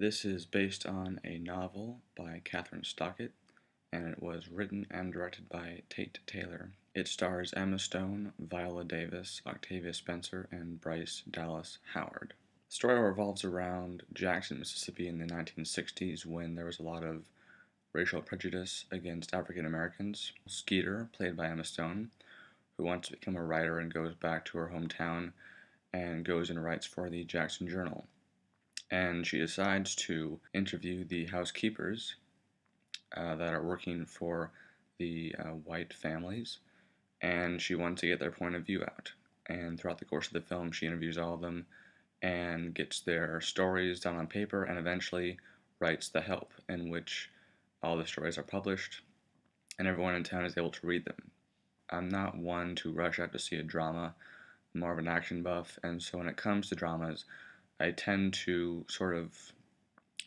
This is based on a novel by Catherine Stockett, and it was written and directed by Tate Taylor. It stars Emma Stone, Viola Davis, Octavia Spencer, and Bryce Dallas Howard. The story revolves around Jackson, Mississippi in the 1960s when there was a lot of racial prejudice against African Americans. Skeeter, played by Emma Stone, who wants to become a writer and goes back to her hometown and goes and writes for the Jackson Journal. And she decides to interview the housekeepers that are working for the white families, and she wants to get their point of view out. And throughout the course of the film, she interviews all of them and gets their stories down on paper and eventually writes The Help, in which all the stories are published and everyone in town is able to read them. I'm not one to rush out to see a drama, I'm more of an action buff, and so when it comes to dramas, I tend to sort of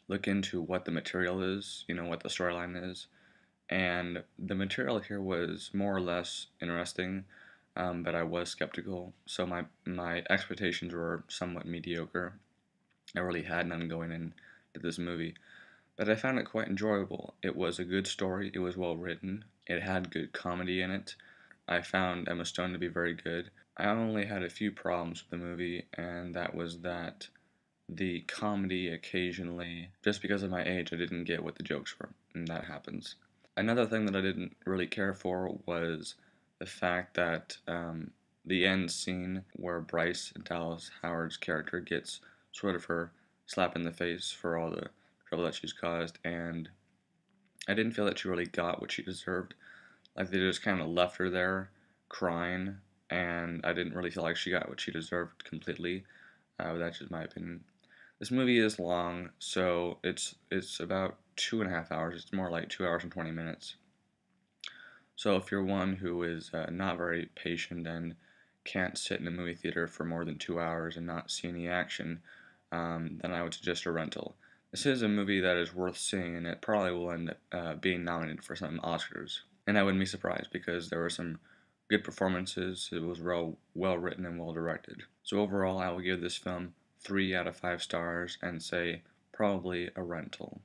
look into what the material is, what the storyline is, and the material here was more or less interesting, but I was skeptical, so my expectations were somewhat mediocre. I really had none going into this movie, but I found it quite enjoyable. It was a good story, it was well written, it had good comedy in it. I found Emma Stone to be very good. I only had a few problems with the movie, and that was that the comedy occasionally, just because of my age, I didn't get what the jokes were, and that happens. Another thing that I didn't really care for was the fact that the end scene where Bryce Dallas Howard's character gets sort of her slap in the face for all the trouble that she's caused, and I didn't feel that she really got what she deserved. Like they just kind of left her there crying, and I didn't really feel like she got what she deserved completely. But that's just my opinion. This movie is long, so it's about 2.5 hours. It's more like 2 hours and 20 minutes. So if you're one who is not very patient and can't sit in a movie theater for more than 2 hours and not see any action, then I would suggest a rental. This is a movie that is worth seeing, and it probably will end up being nominated for some Oscars. And I wouldn't be surprised because there were some good performances. It was well written and well directed. So overall, I will give this film 3 out of 5 stars and say probably a rental.